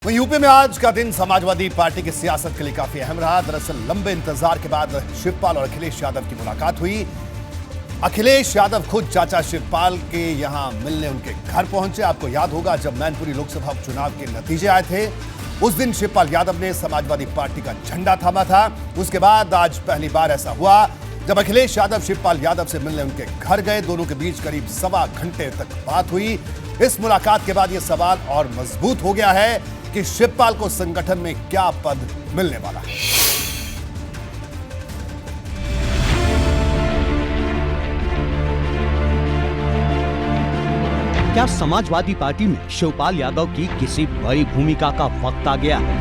वहीं यूपी में आज का दिन समाजवादी पार्टी की सियासत के लिए काफी अहम रहा। दरअसल लंबे इंतजार के बाद शिवपाल और अखिलेश यादव की मुलाकात हुई। अखिलेश यादव खुद चाचा शिवपाल के यहां मिलने उनके घर पहुंचे। आपको याद होगा जब मैनपुरी लोकसभा उपचुनाव के नतीजे आए थे, उस दिन शिवपाल यादव ने समाजवादी पार्टी का झंडा थामा था। उसके बाद आज पहली बार ऐसा हुआ जब अखिलेश यादव शिवपाल यादव से मिलने उनके घर गए। दोनों के बीच करीब सवा घंटे तक बात हुई। इस मुलाकात के बाद यह सवाल और मजबूत हो गया है कि शिवपाल को संगठन में क्या पद मिलने वाला है। क्या समाजवादी पार्टी में शिवपाल यादव की किसी बड़ी भूमिका का वक्त आ गया है?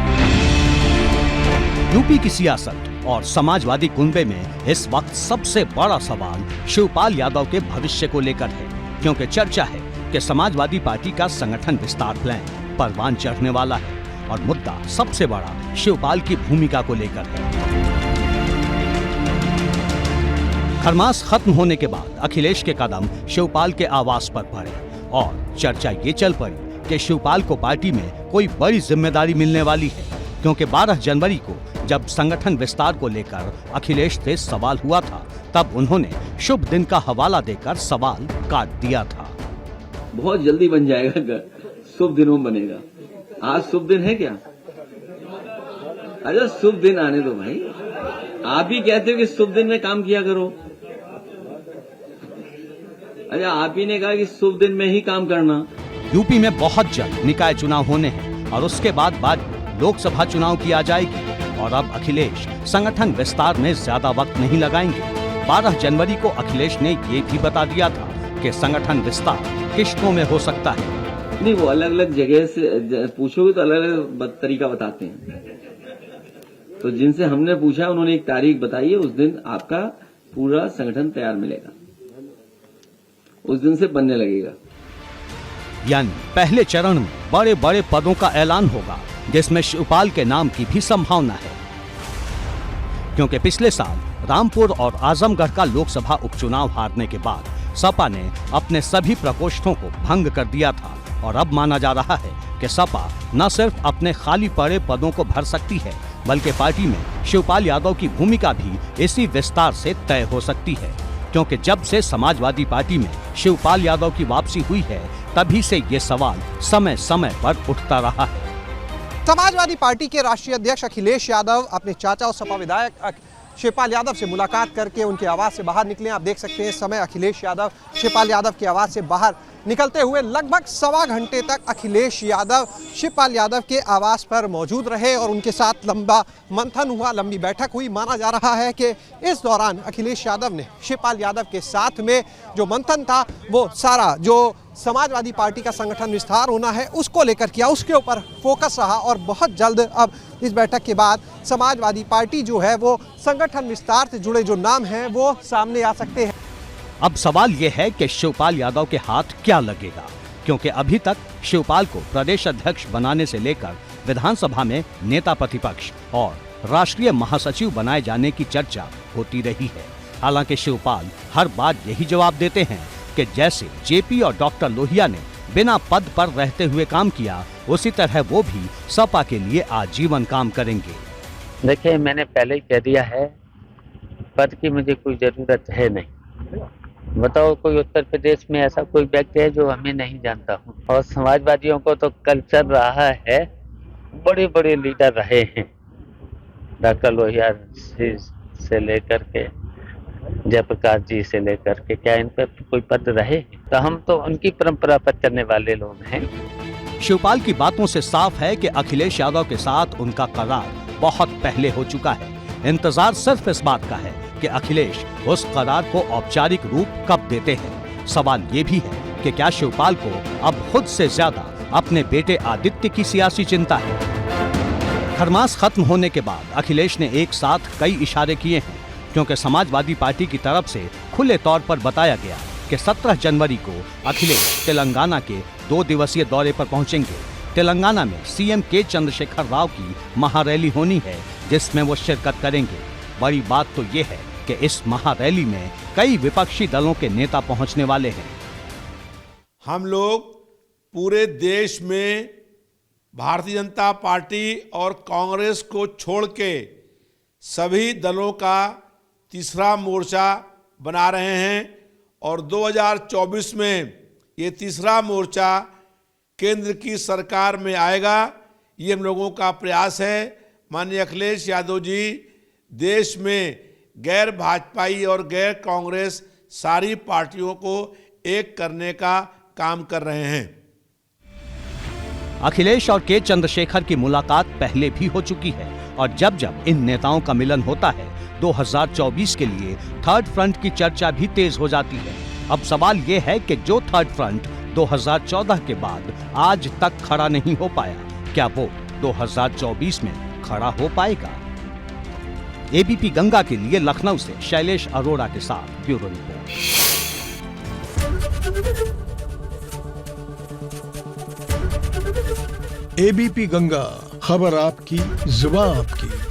यूपी की सियासत और समाजवादी कुनबे में इस वक्त सबसे बड़ा सवाल शिवपाल यादव के भविष्य को लेकर है, क्योंकि चर्चा है कि समाजवादी पार्टी का संगठन विस्तार प्लान परवान चढ़ने वाला है और मुद्दा सबसे बड़ा शिवपाल की भूमिका को लेकर है। खरमास खत्म होने के बाद अखिलेश के कदम शिवपाल के आवास पर पड़े और चर्चा ये चल पड़ी कि शिवपाल को पार्टी में कोई बड़ी जिम्मेदारी मिलने वाली है, क्योंकि 12 जनवरी को जब संगठन विस्तार को लेकर अखिलेश से सवाल हुआ था, तब उन्होंने शुभ दिन का हवाला देकर सवाल काट दिया था। बहुत जल्दी बन जाएगा घर, शुभ दिनों में बनेगा। आज शुभ दिन है क्या? अरे शुभ दिन आने दो भाई। आप ही कहते हो कि शुभ दिन में काम किया करो। अरे आप ही ने कहा कि शुभ दिन में ही काम करना। यूपी में बहुत जल्द निकाय चुनाव होने हैं और उसके बाद लोकसभा चुनाव की आ जाएगी और अब अखिलेश संगठन विस्तार में ज्यादा वक्त नहीं लगाएंगे। 12 जनवरी को अखिलेश ने ये भी बता दिया था कि संगठन विस्तार किश्तों में हो सकता है। नहीं, वो अलग अलग जगह से पूछोगे तो अलग अलग तरीका बताते हैं। तो जिनसे हमने पूछा उन्होंने एक तारीख बताई है, उस दिन आपका पूरा संगठन तैयार मिलेगा, उस दिन से बनने लगेगा। यानी पहले चरण में बड़े बड़े पदों का ऐलान होगा, जिसमें शिवपाल के नाम की भी संभावना है, क्योंकि पिछले साल रामपुर और आजमगढ़ का लोकसभा उपचुनाव हारने के बाद सपा ने अपने सभी प्रकोष्ठों को भंग कर दिया था और अब माना जा रहा है कि सपा न सिर्फ अपने खाली पड़े पदों को भर सकती है, बल्कि पार्टी में शिवपाल यादव की भूमिका भी इसी विस्तार से तय हो सकती है, क्योंकि जब से समाजवादी पार्टी में शिवपाल यादव की वापसी हुई है, तभी से ये सवाल समय समय पर उठता रहा है। समाजवादी पार्टी के राष्ट्रीय अध्यक्ष अखिलेश यादव अपने चाचा और सपा विधायक शिवपाल यादव से मुलाकात करके उनके आवास से बाहर निकले। आप देख सकते हैं इस समय अखिलेश यादव शिवपाल यादव के आवास से बाहर निकलते हुए लगभग सवा घंटे तक अखिलेश यादव शिवपाल यादव के आवास पर मौजूद रहे और उनके साथ लंबा मंथन हुआ, लंबी बैठक हुई। माना जा रहा है कि इस दौरान अखिलेश यादव ने शिवपाल यादव के साथ में जो मंथन था वो सारा जो समाजवादी पार्टी का संगठन विस्तार होना है उसको लेकर किया, उसके ऊपर फोकस रहा और बहुत जल्द अब इस बैठक के बाद समाजवादी पार्टी जो है वो संगठन विस्तार से जुड़े जो नाम हैं वो सामने आ सकते हैं। अब सवाल ये है कि शिवपाल यादव के हाथ क्या लगेगा, क्योंकि अभी तक शिवपाल को प्रदेश अध्यक्ष बनाने से लेकर विधानसभा में नेता प्रतिपक्ष और राष्ट्रीय महासचिव बनाए जाने की चर्चा होती रही है। हालांकि शिवपाल हर बार यही जवाब देते हैं कि जैसे जेपी और डॉक्टर लोहिया ने बिना पद पर रहते हुए काम किया, उसी तरह वो भी सपा के लिए आजीवन काम करेंगे। देखिए, मैंने पहले ही कह दिया है, पद की मुझे कोई जरूरत है नहीं। बताओ कोई उत्तर प्रदेश में ऐसा कोई व्यक्ति है जो हमें नहीं जानता हूँ। और समाजवादियों को तो कल्चर रहा है, बड़े बड़े लीडर रहे हैं, डॉक्टर लोहिया से लेकर के जयप्रकाश जी से लेकर के, क्या इन पर कोई पद रहे? तो हम तो उनकी परंपरा पर चलने वाले लोग हैं। शिवपाल की बातों से साफ है कि अखिलेश यादव के साथ उनका करार बहुत पहले हो चुका है। इंतजार सिर्फ इस बात का है कि अखिलेश उस करार को औपचारिक रूप कब देते हैं। सवाल ये भी है कि क्या शिवपाल को अब खुद से ज्यादा अपने बेटे आदित्य की सियासी चिंता है। खरमास खत्म होने के बाद अखिलेश ने एक साथ कई इशारे किए हैं, क्योंकि समाजवादी पार्टी की तरफ से खुले तौर पर बताया गया कि 17 जनवरी को अखिलेश तेलंगाना के 2 दिवसीय दौरे पर पहुंचेंगे। तेलंगाना में सीएम के चंद्रशेखर राव की महारैली होनी है, जिसमें वो शिरकत करेंगे। बड़ी बात तो ये है कि इस महारैली में कई विपक्षी दलों के नेता पहुंचने वाले हैं। हम लोग पूरे देश में भारतीय जनता पार्टी और कांग्रेस को छोड़ के सभी दलों का तीसरा मोर्चा बना रहे हैं और 2024 में ये तीसरा मोर्चा केंद्र की सरकार में आएगा। ये हम लोगों का प्रयास है। माननीय अखिलेश यादव जी देश में गैर भाजपाई और गैर कांग्रेस सारी पार्टियों को एक करने का काम कर रहे हैं। अखिलेश और के चंद्रशेखर की मुलाकात पहले भी हो चुकी है और जब जब इन नेताओं का मिलन होता है 2024 के लिए थर्ड फ्रंट की चर्चा भी तेज हो जाती है। अब सवाल यह है कि जो थर्ड फ्रंट 2014 के बाद आज तक खड़ा नहीं हो पाया, क्या वो 2024 में खड़ा हो पाएगा? एबीपी गंगा के लिए लखनऊ से शैलेश अरोड़ा के साथ ब्यूरो रिपोर्ट। एबीपी गंगा, खबर आपकी, जुबान आपकी।